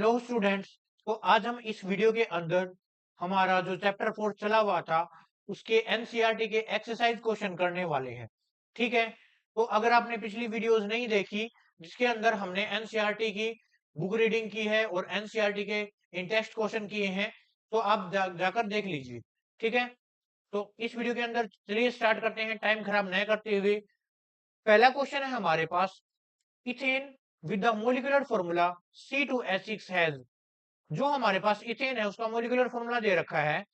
Hello students. तो आज हम इस वीडियो के अंदर हमारा जो चैप्टर 4 चला हुआ था उसके एनसीईआरटी के एक्सरसाइज क्वेश्चन करने वाले हैं। ठीक है। तो अगर आपने पिछली वीडियोस नहीं देखी जिसके अंदर हमने एनसीईआरटी की बुक रीडिंग की है और एनसीईआरटी के इन टेक्स्ट क्वेश्चन किए हैं तो आप जाकर देख लीजिए। ठीक है। तो इस वीडियो के अंदर चलिए स्टार्ट करते हैं टाइम खराब नहीं करते हुए। पहला क्वेश्चन है हमारे पास, ethane with the molecular formula C2H6 has. जो हमारे पास इथेन है उसका मोलिकुलर फॉर्मूला दे रखा है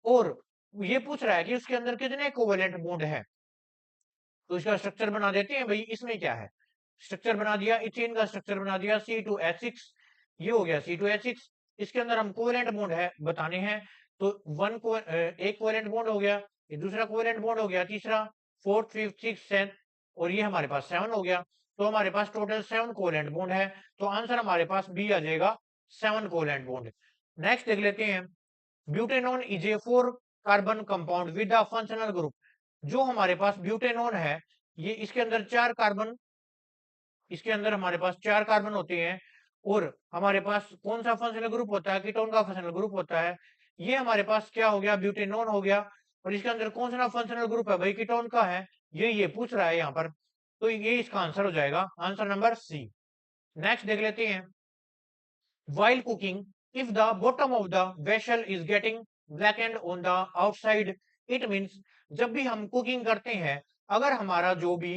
और ये पूछ रहा है कि उसके अंदर कितने कोवेलेंट बॉन्ड है। तो इसका स्ट्रक्चर बना देते हैं भाई, इसमें क्या है। स्ट्रक्चर बना दिया, इथेन का स्ट्रक्चर बना दिया C2H6, ये हो गया C2H6। इसके अंदर हम कोवेलेंट बॉन्ड है बताने हैं। तो एक कोवेलेंट बॉन्ड हो गया, ये दूसरा कोवेलेंट बॉन्ड हो गया, तीसरा, फोर्थ, फिफ्थ, सिक्स, सेवन, और ये हमारे पास 7 हो गया। तो हमारे पास टोटल 7 कोवेलेंट बॉन्ड है। तो आंसर हमारे पास बी आ जाएगा, 7 कोवेलेंट बॉन्ड। नेक्स्ट देख लेते हैं, butanone is a 4 carbon compound with a functional group. जो हमारे पास ब्यूटेनॉन है, ये इसके अंदर 4 कार्बन, इसके अंदर हमारे पास 4 कार्बन होते हैं और हमारे पास कौन सा फंक्शनल ग्रुप होता है, कीटोन का फंक्शनल ग्रुप होता है। ये हमारे पास क्या हो गया, ब्यूटेनॉन हो गया। और इसके अंदर कौन सा फंक्शनल ग्रुप है भाई, कीटोन का है। ये पूछ रहा है यहाँ पर, तो ये इसका आंसर हो जाएगा, आंसर नंबर सी। नेक्स्ट देख लेते हैं, while cooking, if the bottom of the vessel is getting blackened on the outside, it means जब भी हम कुकिंग करते हैं, अगर हमारा जो भी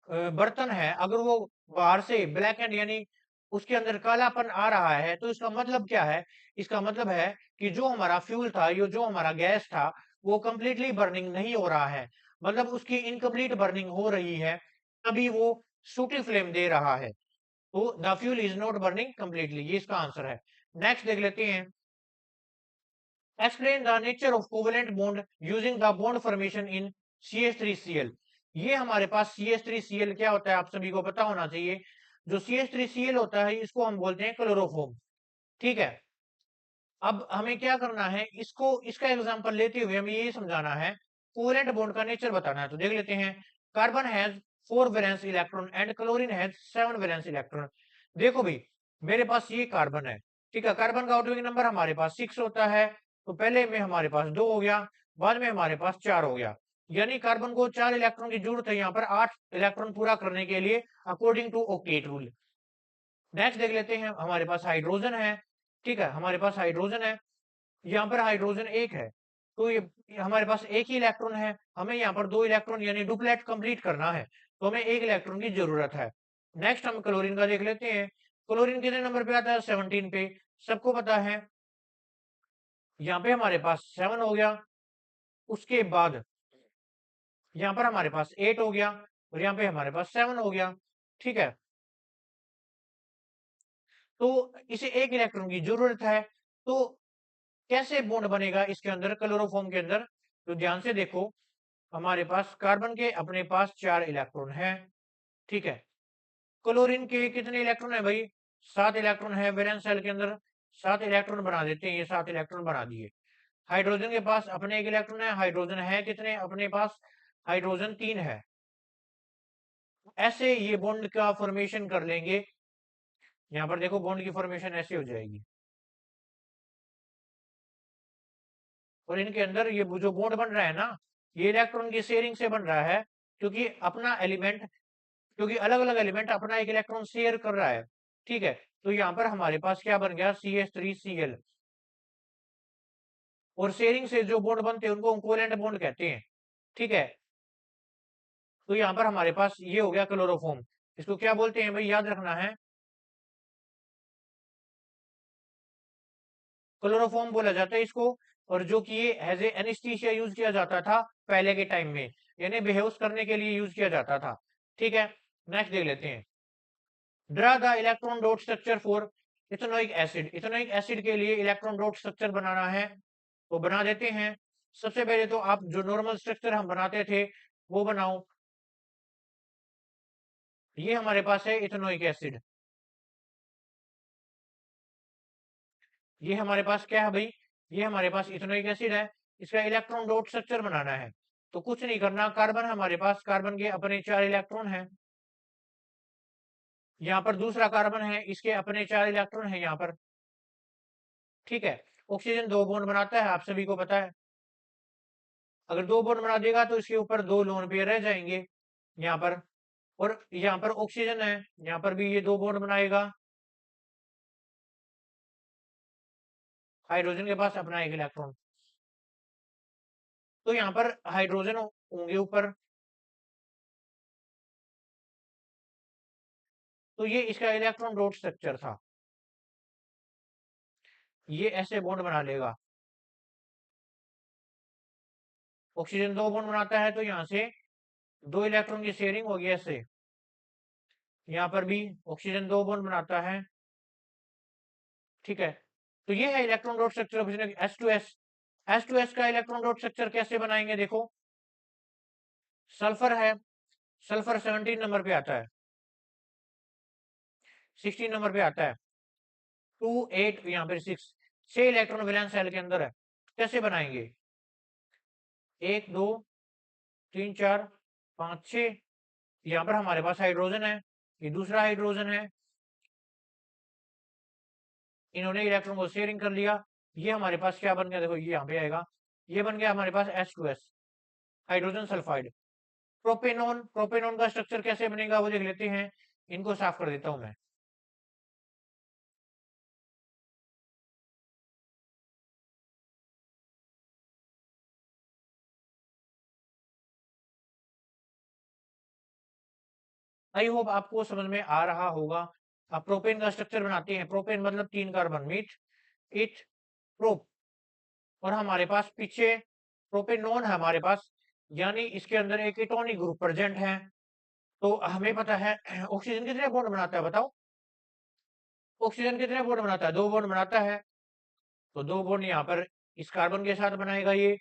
बर्तन है अगर वो बाहर से ब्लैक एंड यानी उसके अंदर कालापन आ रहा है, तो इसका मतलब क्या है। इसका मतलब है कि जो हमारा फ्यूल था, ये जो हमारा गैस था, वो कंप्लीटली बर्निंग नहीं हो रहा है, मतलब उसकी इनकम्प्लीट बर्निंग हो रही है, तभी वो सूटी फ्लेम दे रहा है। तो the fuel is not burning completely, ये इसका आंसर है। नेक्स्ट देख लेते हैं, explain the nature of covalent bond using the bond formation in CH3Cl। ये हमारे पास CH3Cl क्या होता है आप सभी को पता होना चाहिए। जो CH3Cl होता है इसको हम बोलते हैं क्लोरोफॉर्म। ठीक है। अब हमें क्या करना है, इसको इसका एग्जांपल लेते हुए हमें ये समझाना है, कोवेलेंट बॉन्ड का नेचर बताना है। तो देख लेते हैं, carbon has 4 valence electron and chlorine has 7 valence electron. देखो भाई, मेरे पास ये कार्बन है, ठीक है। कार्बन का आटोमिक नंबर हमारे पास 6 होता है, तो पहले में हमारे पास 2 हो गया, बाद में हमारे पास 4 हो गया, यानी कार्बन को 4 इलेक्ट्रॉन की जरूरत है यहाँ पर 8 इलेक्ट्रॉन पूरा करने के लिए, according to octet rule. Next देख लेते हैं, हमारे पास हाइड्रोजन है, ठीक है, हमारे पास हाइड्रोजन है, यहाँ पर हाइड्रोजन एक है, तो ये हमारे पास एक ही इलेक्ट्रॉन है, हमें यहाँ पर 2 इलेक्ट्रॉन यानी डुप्लेट कंप्लीट करना है, तो हमें 1 इलेक्ट्रॉन की जरूरत है। नेक्स्ट हम क्लोरीन का देख लेते हैं, क्लोरीन कितने नंबर पे आता है, 17 पे, सबको पता है। यहाँ पे हमारे पास 7 हो गया, उसके बाद यहाँ पर हमारे पास 8 हो गया और यहाँ पे हमारे पास 7 हो गया। ठीक है। तो इसे 1 इलेक्ट्रॉन की जरूरत है, तो कैसे बॉन्ड बनेगा इसके अंदर, क्लोरोफॉर्म के अंदर। तो ध्यान से देखो, हमारे पास कार्बन के अपने पास 4 इलेक्ट्रॉन है, ठीक है। क्लोरीन के कितने इलेक्ट्रॉन है भाई, 7 इलेक्ट्रॉन है, वैलेंस शेल के अंदर 7 इलेक्ट्रॉन बना देते हैं, ये 7 इलेक्ट्रॉन बना दिए। हाइड्रोजन के पास अपने 1 इलेक्ट्रॉन है, हाइड्रोजन है कितने अपने पास, हाइड्रोजन 3 है। ऐसे ये बॉन्ड का फॉर्मेशन कर लेंगे, यहाँ पर देखो बॉन्ड की फॉर्मेशन ऐसे हो जाएगी, और इनके अंदर ये जो बॉन्ड बन रहा है ना, ये इलेक्ट्रॉन की शेयरिंग से बन रहा है, क्योंकि अपना एलिमेंट, क्योंकि अलग अलग एलिमेंट अपना 1 इलेक्ट्रॉन शेयर कर रहा है। ठीक है। तो यहाँ पर हमारे पास क्या बन गया, CH3Cl, और शेयरिंग से जो बॉन्ड बनते हैं उनको कोवेलेंट बॉन्ड कहते हैं। ठीक है। तो यहाँ पर हमारे पास ये हो गया क्लोरोफॉर्म, इसको क्या बोलते हैं भाई, याद रखना है, क्लोरोफॉर्म बोला जाता है इसको। और जो कि ये एज ए एनेस्थीसिया यूज किया जाता था पहले के टाइम में, यानी बेहोश करने के लिए यूज किया जाता था। ठीक है। नेक्स्ट देख लेते हैं, draw the electron dot structure for ethanoic acid. Ethanoic acid के लिए इलेक्ट्रॉन डॉट स्ट्रक्चर बनाना है, तो बना देते हैं। सबसे पहले तो आप जो नॉर्मल स्ट्रक्चर हम बनाते थे वो बनाओ। ये हमारे पास है इथेनोइक एसिड, ये हमारे पास क्या है भाई, ये हमारे पास इथेनोइक एसिड है। इसका इलेक्ट्रॉन डॉट स्ट्रक्चर बनाना है, तो कुछ नहीं करना, कार्बन हमारे पास, कार्बन के अपने 4 इलेक्ट्रॉन है, यहाँ पर दूसरा कार्बन है, इसके अपने 4 इलेक्ट्रॉन है यहाँ पर। ठीक है। ऑक्सीजन 2 बॉन्ड बनाता है, आप सभी को पता है। अगर 2 बॉन्ड बना देगा तो इसके ऊपर 2 लोन पेयर रह जाएंगे यहाँ पर। और यहाँ पर ऑक्सीजन है, यहाँ पर भी ये 2 बॉन्ड बनाएगा। हाइड्रोजन के पास अपना एक इलेक्ट्रॉन, तो यहाँ पर हाइड्रोजन होंगे ऊपर। तो ये इसका इलेक्ट्रॉन डॉट स्ट्रक्चर था, ये ऐसे बॉन्ड बना लेगा। ऑक्सीजन 2 बॉन्ड बनाता है तो यहाँ से 2 इलेक्ट्रॉन की शेयरिंग होगी ऐसे। यहाँ पर भी ऑक्सीजन 2 बॉन्ड बनाता है, ठीक है। तो ये है electron dot structure of H2S। H2S का इलेक्ट्रॉन डॉट स्ट्रक्चर कैसे बनाएंगे देखो। सल्फर है, सल्फर 17 नंबर पे आता है, 16 नंबर पे आता है। 2 8 यहाँ पर 6, 6 इलेक्ट्रॉन वैलेंस सेल के अंदर है। कैसे बनाएंगे, 1 2 3 4 5 6। यहाँ पर हमारे पास हाइड्रोजन है, ये दूसरा हाइड्रोजन है, इन्होंने इलेक्ट्रॉन को शेयरिंग कर लिया। ये हमारे पास क्या बन गया देखो, ये यहाँ पे आएगा, ये बन गया हमारे पास H2S, hydrogen sulphide. Propanone, propanone का स्ट्रक्चर कैसे बनेगा वो देख लेते हैं। इनको साफ कर देता हूं मैं। आई होप आपको समझ में आ रहा होगा। अब प्रोपेन का स्ट्रक्चर बनाते हैं। प्रोपेन मतलब 3 कार्बन, मीट इट प्रोप। और हमारे पास पीछे प्रोपेनॉन है हमारे पास, यानी इसके अंदर एक एटॉनिक ग्रुप प्रेजेंट है। तो हमें पता है ऑक्सीजन कितने बॉन्ड बनाता है बताओ। ऑक्सीजन कितने बॉन्ड बनाता है, 2 बॉन्ड बनाता है। तो 2 बॉन्ड यहाँ पर इस कार्बन के साथ बनाएगा ये,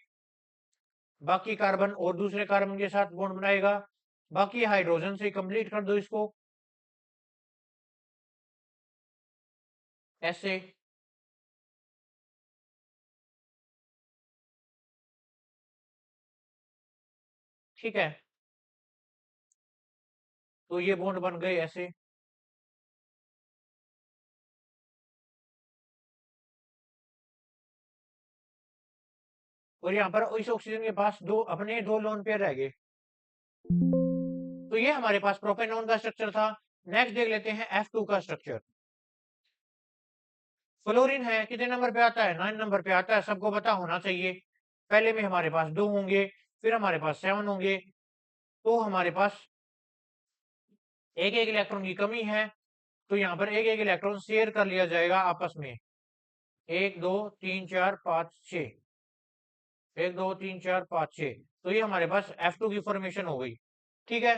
बाकी कार्बन और दूसरे कार्बन के साथ बॉन्ड बनाएगा। बाकी हाइड्रोजन से कंप्लीट कर दो इसको ऐसे। ठीक है, तो ये बॉन्ड बन गए ऐसे। और यहाँ पर इस ऑक्सीजन के पास दो अपने 2 लोन पेयर रह गए। तो ये हमारे पास प्रोपेनॉन का स्ट्रक्चर था। नेक्स्ट देख लेते हैं F2 का स्ट्रक्चर। फ्लोरीन है, कितने नंबर पे आता है, 9 नंबर पे आता है, सबको पता होना चाहिए। पहले में हमारे पास 2 होंगे, फिर हमारे पास 7 होंगे। तो हमारे पास एक एक इलेक्ट्रॉन की कमी है, तो यहाँ पर एक एक इलेक्ट्रॉन शेयर कर लिया जाएगा आपस में। 1 2 3 4 5 6, 1 2 3 4 5 6। तो ये हमारे पास F2 की फॉर्मेशन हो गई, ठीक है।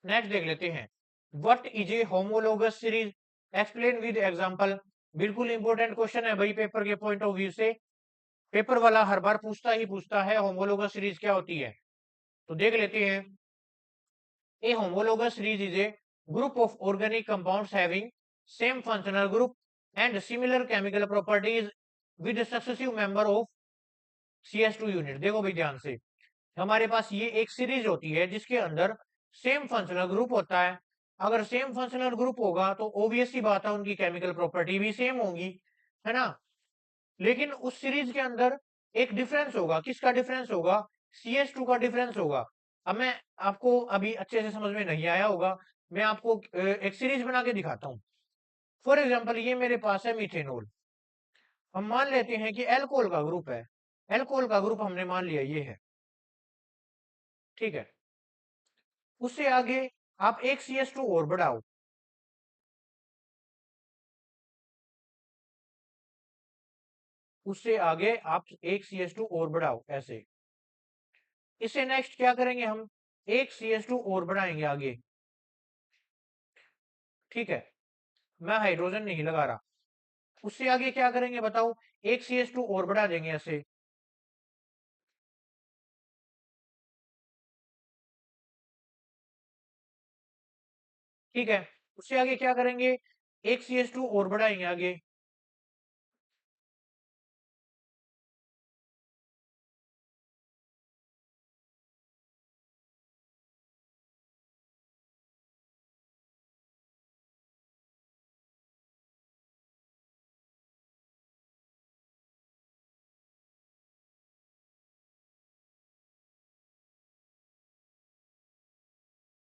नेक्स्ट देख लेते हैं, what is a homologous series, explain with example. बिल्कुल इंपॉर्टेंट क्वेश्चन है भाई, पेपर के पॉइंट ऑफ व्यू से। पेपर वाला हर बार पूछता ही पूछता है होमोलोगस सीरीज क्या होती है। तो देख लेते हैं। A homologous series is a group of organic compounds having same functional group and similar chemical properties with successive member of CS2 unit. देखो भाई ध्यान से, हमारे पास ये एक सीरीज होती है जिसके अंदर सेम फंक्शनल ग्रुप होता है। अगर सेम फंक्शनल ग्रुप होगा तो ऑब्वियस सी बात है उनकी केमिकल प्रॉपर्टी भी सेम होगी, है ना। लेकिन उस सीरीज के अंदर एक डिफरेंस होगा, किसका डिफरेंस होगा, CS2 का डिफरेंस होगा। अब मैं आपको अभी अच्छे से समझ में नहीं आया होगा, मैं आपको एक सीरीज बना के दिखाता हूँ। फॉर एग्जाम्पल ये मेरे पास है मीथेनॉल। हम मान लेते हैं कि एल्कोहल का ग्रुप है, एल्कोहल का ग्रुप हमने मान लिया ये है, ठीक है। उससे आगे आप एक CS2 और बढ़ाओ, उससे आगे आप एक CS2 और बढ़ाओ ऐसे। इससे नेक्स्ट क्या करेंगे हम, एक CS2 और बढ़ाएंगे आगे, ठीक है। मैं हाइड्रोजन नहीं लगा रहा। उससे आगे क्या करेंगे बताओ, एक CS2 और बढ़ा देंगे ऐसे। ठीक है, उससे आगे क्या करेंगे, एक CS2 और बढ़ाएंगे आगे।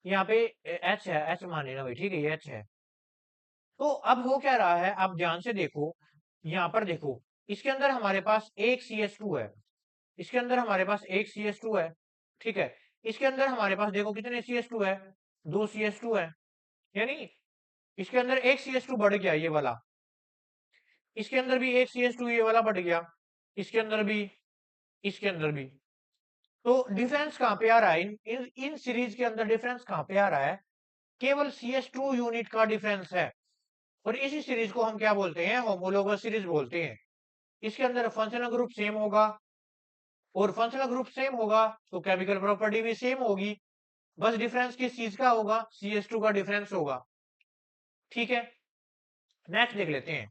यहाँ पे एच है, एच मान लेना भाई, ठीक है, ये एच है। तो अब हो क्या रहा है, आप ध्यान से देखो, यहाँ पर देखो, इसके अंदर हमारे पास एक CH2 है, इसके अंदर हमारे पास एक CH2 है, ठीक है। इसके अंदर हमारे पास देखो कितने CH2 है, दो CH2 है, यानी इसके अंदर एक CH2 बढ़ गया ये वाला, इसके अंदर भी एक CH2 ये वाला बढ़ गया, इसके अंदर भी, इसके अंदर भी। तो डिफरेंस कहाँ पे आ रहा है, इन सीरीज के अंदर डिफरेंस कहाँ पे आ रहा है, केवल CH2 यूनिट का डिफरेंस है। और इसी सीरीज को हम क्या बोलते हैं, होमोलोगस सीरीज बोलते हैं। इसके अंदर फंक्शनल ग्रुप सेम होगा, और फंक्शनल ग्रुप सेम होगा तो केमिकल प्रॉपर्टी भी सेम होगी, बस डिफरेंस किस चीज का होगा, CH2 का डिफरेंस होगा, ठीक है। नेक्स्ट देख लेते हैं,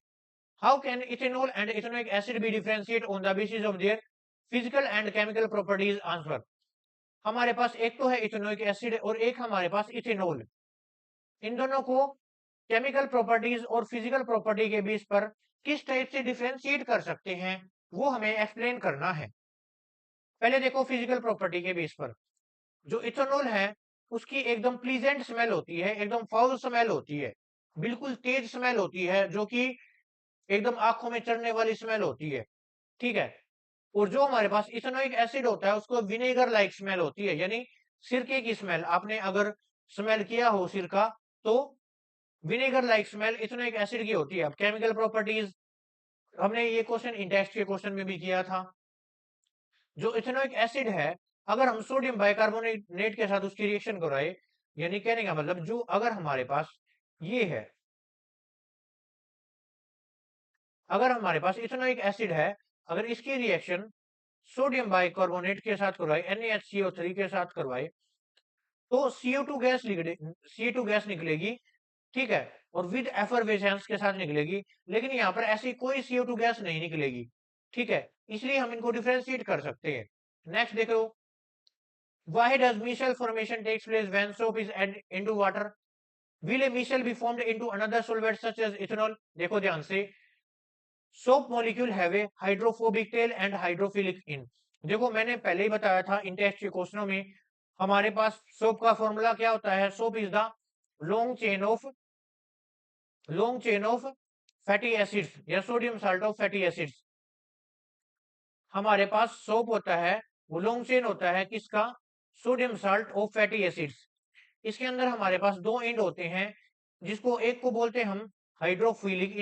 how can ethanol and ethanoic acid be differentiate on the basis of their physical and chemical properties, answer. हमारे पास एक तो है इथेनोइक एसिड और एक हमारे पास इथेनॉल, इन दोनों को केमिकल प्रॉपर्टीज और फिजिकल प्रॉपर्टी के बेस पर किस टाइप से डिफरेंशिएट कर सकते हैं, वो हमें एक्सप्लेन करना है। पहले देखो फिजिकल प्रॉपर्टी के बेस पर, जो इथेनॉल है उसकी एकदम प्लीजेंट स्मेल होती है, एकदम फाउल स्मेल होती है, बिल्कुल तेज स्मेल होती है, जो कि एकदम आंखों में चढ़ने वाली स्मेल होती है, ठीक है। और जो हमारे पास इथेनोइक एसिड होता है उसको विनेगर लाइक स्मेल होती है, यानी सिरके की स्मेल, आपने अगर स्मेल किया हो सिरका तो vinegar like smell ethanoic acid की होती है। अब केमिकल प्रॉपर्टीज, हमने ये क्वेश्चन इंटेक्स के क्वेश्चन में भी किया था। जो इथेनोइक एसिड है, अगर हम सोडियम बाइकार्बोनेट के साथ उसकी रिएक्शन कराए, यानी कहने का मतलब जो अगर हमारे पास ये है, अगर हमारे पास इथेनोइक एसिड है, अगर इसकी रिएक्शन सोडियम बाइकार्बोनेट के साथ करवाए, NaHCO3 के साथ करवाए, तो CO2 गैस निकलेगी, ठीक है, और विद एफरवेसेंस के साथ निकलेगी। लेकिन यहाँ पर ऐसी कोई CO2 गैस नहीं निकलेगी, ठीक है, इसलिए हम इनको डिफरेंशिएट कर सकते हैं। नेक्स्ट देखो, why does micelle formation takes place when soap is added into water? Will a micelle be formed into another solvent such as ethanol? देखो ध्यान से, soap molecule have a hydrophobic tail and hydrophilic in. देखो मैंने पहले ही बताया था इन test के क्वेश्चनों में, हमारे पास सोप का फॉर्मूला क्या होता है, soap is the long chain of fatty acids या sodium salt of fatty acids. हमारे पास सोप होता है, वो लॉन्ग चेन होता है किसका, sodium salt of fatty acids. इसके अंदर हमारे पास दो इंड होते हैं, जिसको एक को बोलते हैं हम हाइड्रोफिलिक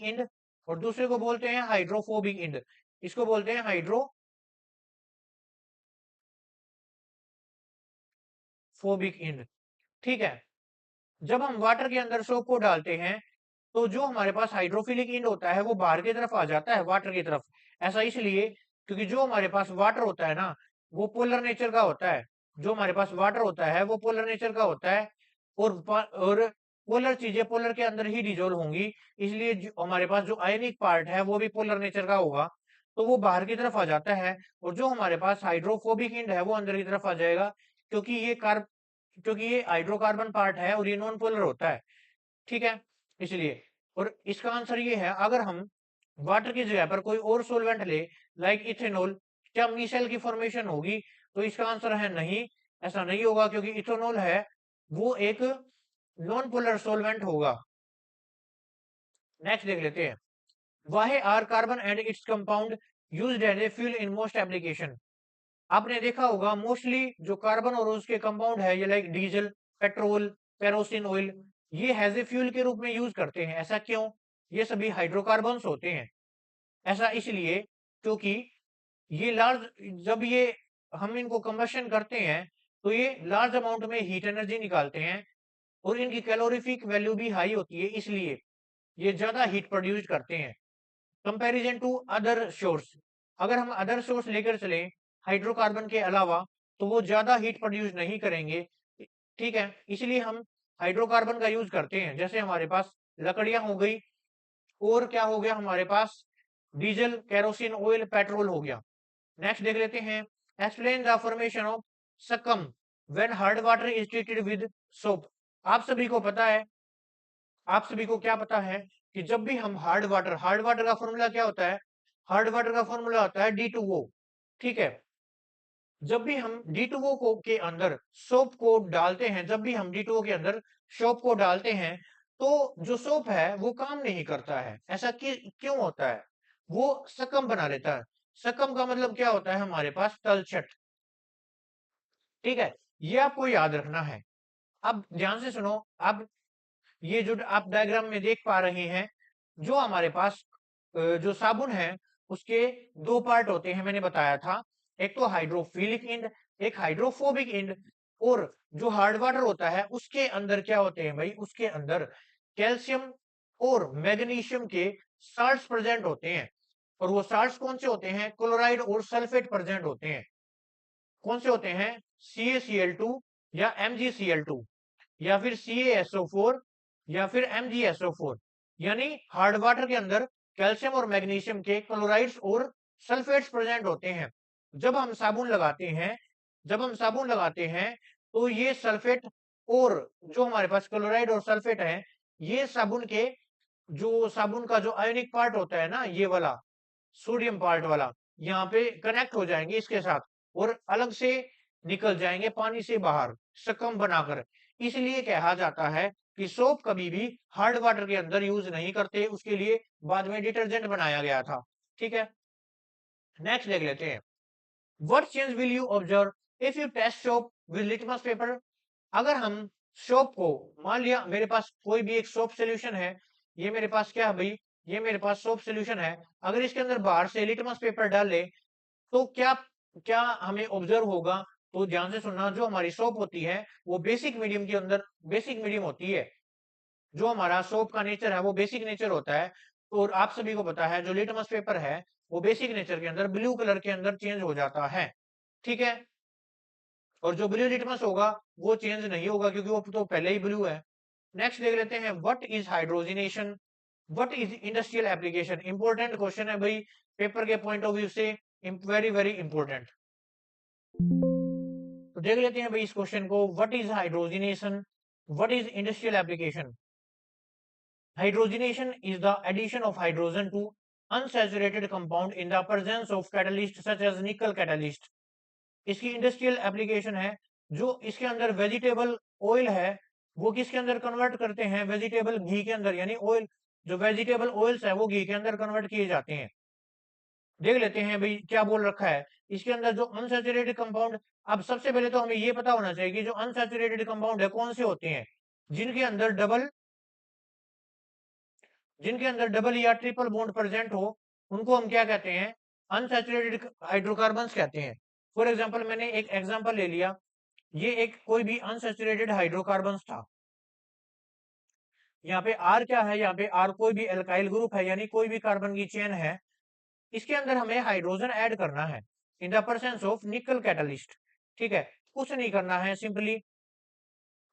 इंड, और दूसरे को बोलते हैं हाइड्रोफोबिक इंड। इसको बोलते हैं हाइड्रोफोबिक इंड, ठीक है। जब हम वाटर के अंदर सोप को डालते हैं, तो जो हमारे पास हाइड्रोफिलिक इंड होता है वो बाहर की तरफ आ जाता है, वाटर की तरफ। ऐसा इसलिए क्योंकि जो हमारे पास वाटर होता है ना, वो पोलर नेचर का होता है। जो हमारे पास वाटर होता है वो पोलर नेचर का होता है, और पोलर चीजें पोलर के अंदर ही डिजोल्व होंगी, इसलिए हमारे पास जो आयनिक पार्ट है वो भी पोलर नेचर का होगा, तो वो बाहर की तरफ आ जाता है। और जो हमारे पास हाइड्रोफोबिक इंड है वो अंदर की तरफ आ जाएगा, क्योंकि ये हाइड्रोकार्बन पार्ट है और ये नॉन पोलर होता है, ठीक है, इसलिए। और इसका आंसर ये है, अगर हम वाटर की जगह पर कोई और सोलवेंट ले, लाइक इथेनॉल, क्या मिसेल की फॉर्मेशन होगी, तो इसका आंसर है नहीं, ऐसा नहीं होगा, क्योंकि इथेनॉल है वो एक नॉन पोलर सोलवेंट होगा। नेक्स्ट देख लेते हैं, why are carbon and its compound used as a fuel in most application. आपने देखा होगा मोस्टली जो कार्बन और उसके कंपाउंड है, ये like diesel, petrol, kerosene oil, ये हैज ए फ्यूल के रूप में यूज करते हैं। ऐसा क्यों, ये सभी हाइड्रोकार्बन्स होते हैं। ऐसा इसलिए क्योंकि ये लार्ज, जब ये हम इनको कंबशन करते हैं तो ये लार्ज अमाउंट में हीट एनर्जी निकालते हैं, और इनकी कैलोरीफिक वैल्यू भी हाई होती है, इसलिए ये ज्यादा हीट प्रोड्यूस करते हैं कंपैरिजन टू अदर सोर्स। अगर हम अदर सोर्स लेकर चले हाइड्रोकार्बन के अलावा, तो वो ज्यादा हीट प्रोड्यूस नहीं करेंगे, ठीक है, इसलिए हम हाइड्रोकार्बन का यूज करते हैं। जैसे हमारे पास लकड़ियां हो गई, और क्या हो गया हमारे पास, डीजल, केरोसिन ऑयल, पेट्रोल हो गया। नेक्स्ट देख लेते हैं, एक्सप्लेन द फॉर्मेशन ऑफ सकम when hard water is treated with soap. आप सभी को पता है, आप सभी को क्या पता है कि जब भी हम हार्ड वाटर का फॉर्मूला क्या होता है, हार्ड वाटर का फॉर्मूला होता है D2O, ठीक है। जब भी हम D2O को के अंदर सोप को डालते हैं, जब भी हम D2O के अंदर सोप को डालते हैं, तो जो सोप है वो काम नहीं करता है। ऐसा क्यों होता है? वो सकम बना लेता है। सकम का मतलब क्या होता है? हमारे पास तलछट। ठीक है, ये आपको याद रखना है। अब ध्यान से सुनो। अब ये जो आप डायग्राम में देख पा रहे हैं, जो हमारे पास जो साबुन है उसके दो पार्ट होते हैं, मैंने बताया था। एक तो हाइड्रोफिलिक एंड, एक हाइड्रोफोबिक एंड। और जो हार्ड वाटर होता है उसके अंदर क्या होते हैं भाई? उसके अंदर कैल्शियम और मैग्नीशियम के साल्ट्स प्रेजेंट होते हैं। और वो साल्ट्स कौन से होते हैं? क्लोराइड और सल्फेट प्रेजेंट होते हैं। कौन से होते हैं? CaCl2 या MgCl2 या फिर CaSO4 या फिर MgSO4। यानी हार्ड वाटर के अंदर कैल्शियम और मैग्नीशियम के क्लोराइड्स और सल्फेट्स प्रेजेंट होते हैं। जब हम साबुन लगाते हैं, जब हम साबुन लगाते हैं तो ये सल्फेट और जो हमारे पास क्लोराइड और सल्फेट है, ये साबुन के जो साबुन का जो आयोनिक पार्ट होता है ना, ये वाला सोडियम पार्ट वाला, यहाँ पे कनेक्ट हो जाएंगे इसके साथ और अलग से निकल जाएंगे पानी से बाहर सकम बनाकर। इसलिए कहा जाता है कि सोप कभी भी हार्ड वाटर के अंदर यूज नहीं करते, उसके लिए बाद में डिटर्जेंट बनाया गया था। ठीक है, नेक्स्ट देख लेते हैं। What change will you observe if you test soap with litmus paper? अगर हम सोप को, मान लिया मेरे पास कोई भी एक सोप सोल्यूशन है, ये मेरे पास क्या है भाई? ये मेरे पास सोप सोल्यूशन है। अगर इसके अंदर बाहर से लिटमस पेपर डाल ले तो क्या क्या हमें ऑब्जर्व होगा? तो ध्यान से सुनना। जो हमारी सोप होती है वो बेसिक मीडियम के अंदर बेसिक मीडियम होती है। जो हमारा सोप का नेचर है वो बेसिक नेचर होता है। और आप सभी को पता है जो लिटमस पेपर है वो बेसिक नेचर के अंदर ब्लू कलर के अंदर चेंज हो जाता है। ठीक है, और जो ब्लू लिटमस होगा वो चेंज नहीं होगा क्योंकि वो तो पहले ही ब्लू है। नेक्स्ट देख लेते हैं, what is hydrogenation, what is industrial application. Important question है भाई, पेपर के पॉइंट ऑफ व्यू से वेरी वेरी इंपॉर्टेंट। तो देख लेते हैं भाई इस क्वेश्चन को, what is hydrogenation, what is industrial application. Hydrogenation is the addition of hydrogen to unsaturated compound in the presence of catalyst such as nickel catalyst. इसकी industrial application है, जो इसके अंदर वेजिटेबल ऑयल है वो किसके अंदर कन्वर्ट करते हैं? वेजिटेबल घी के अंदर, यानी ऑयल, जो वेजिटेबल ऑयल्स है वो घी के अंदर कन्वर्ट किए जाते हैं। देख लेते हैं भाई क्या बोल रखा है इसके अंदर, जो अनसैचुरेटेड कंपाउंड। अब सबसे पहले तो हमें ये पता होना चाहिए कि जो अनसैचुरेटेड कंपाउंड है कौन से होते हैं? जिनके अंदर डबल, जिनके अंदर डबल या ट्रिपल बॉन्ड प्रेजेंट हो उनको हम क्या कहते हैं? अनसैचुरेटेड हाइड्रोकार्बन्स कहते हैं। फॉर एग्जांपल मैंने एक एग्जांपल ले लिया, ये एक कोई भी अनसैचुरेटेड हाइड्रोकार्बन्स था। यहाँ पे आर क्या है? यहाँ पे आर कोई भी एल्काइल ग्रुप है, यानी कोई भी कार्बन की चेन है। इसके अंदर हमें हाइड्रोजन ऐड करना है इन द प्रेजेंस ऑफ निकल कैटलिस्ट। ठीक है, कुछ नहीं करना है, सिंपली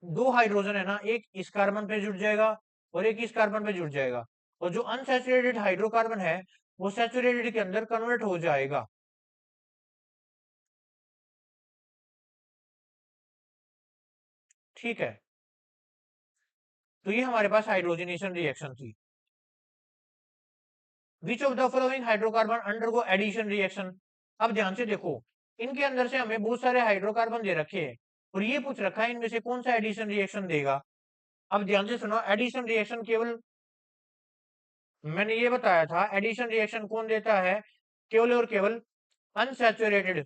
दो हाइड्रोजन है ना, एक इस कार्बन पे जुड़ जाएगा और एक इस कार्बन पे जुड़ जाएगा, और जो अनसैचुरेटेड हाइड्रोकार्बन है वो सैचुरेटेड के अंदर कन्वर्ट हो जाएगा। ठीक है, तो ये हमारे पास हाइड्रोजनेशन रिएक्शन थी। Which of the following hydrocarbon undergo addition reaction. अब ध्यान से देखो, इनके अंदर से हमें बहुत सारे हाइड्रोकार्बन दे रखे हैं और ये पूछ रखा है इनमें से कौन सा एडिशन रिएक्शन देगा। अब ध्यान से सुनो, एडिशन रिएक्शन केवल, मैंने ये बताया था एडिशन रिएक्शन कौन देता है? केवल और केवल अनसैचुरेटेड,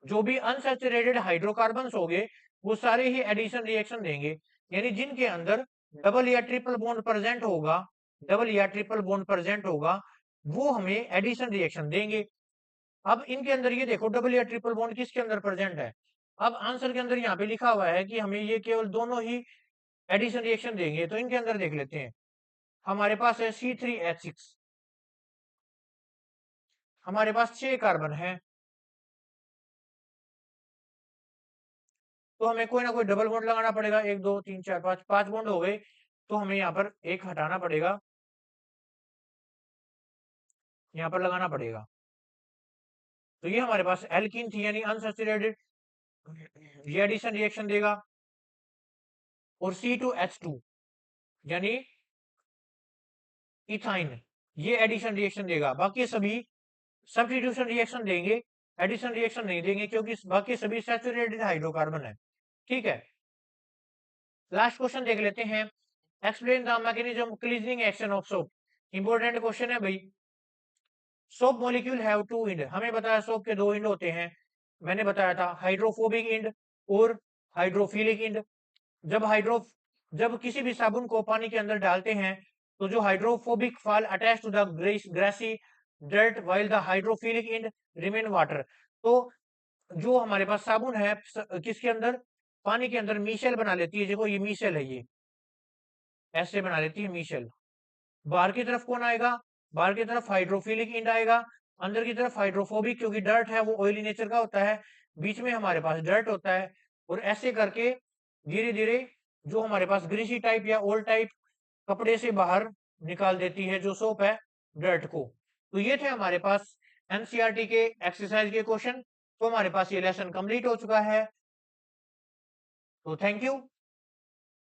जो भी अनसैचुरेटेड हाइड्रोकार्बन होंगे वो सारे ही एडिशन रिएक्शन देंगे। यानी जिनके अंदर डबल या ट्रिपल बॉन्ड प्रेजेंट होगा, डबल या ट्रिपल बॉन्ड प्रेजेंट होगा, वो हमें एडिशन रिएक्शन देंगे। अब इनके अंदर ये देखो डबल या ट्रिपल बॉन्ड किसके अंदर प्रेजेंट है? अब आंसर के अंदर यहाँ पे लिखा हुआ है कि हमें ये केवल दोनों ही एडिशन रिएक्शन देंगे, तो इनके अंदर देख लेते हैं। हमारे पास है C3H6, हमारे पास 6 कार्बन है, तो हमें कोई ना कोई डबल बॉन्ड लगाना पड़ेगा। 1 2 3 4 5, 5 बॉन्ड हो गए, तो हमें यहाँ पर एक हटाना पड़ेगा, यहाँ पर लगाना पड़ेगा। तो ये हमारे पास एल्कीन थी, यानी अनसैचुरेटेड, ये एडिशन रिएक्शन देगा। और C2H2 यानी इथाइन, ये एडिशन रिएक्शन देगा। बाकी सभी सब्स्टिट्यूशन रिएक्शन देंगे, एडिशन रिएक्शन नहीं देंगे, क्योंकि बाकी सभी सैचुरेटेड हाइड्रोकार्बन है। ठीक है, लास्ट क्वेश्चन देख लेते हैं। Explain the mechanism cleaning action of soap. Important question है भाई। Soap molecule have two end, हमें बताया सोप के दो इंड होते हैं। मैंने बताया था हाइड्रोफोबिक इंड और हाइड्रोफिलिक इंड। जब किसी भी साबुन को पानी के अंदर डालते हैं तो जो hydrophobic fall attach to the greasy dirt while the hydrophilic end remain water. तो जो हमारे पास साबुन है किसके अंदर, पानी के अंदर मीशेल बना लेती है। देखो ये मीशेल है, ये ऐसे बना लेती है मीशेल। बाहर की तरफ कौन आएगा, बाहर की तरफ हाइड्रोफिलिक इंड आएगा, अंदर की तरफ हाइड्रोफोबिक, क्योंकि डर्ट है वो ऑयली नेचर का होता है, बीच में हमारे पास डर्ट होता है। और ऐसे करके धीरे धीरे जो हमारे पास ग्रीसी टाइप या ओल टाइप कपड़े से बाहर निकाल देती है जो सोप है डर्ट को। तो ये थे हमारे पास एनसीईआरटी के एक्सरसाइज के क्वेश्चन। तो हमारे पास ये लेसन कंप्लीट हो चुका है। तो थैंक यू।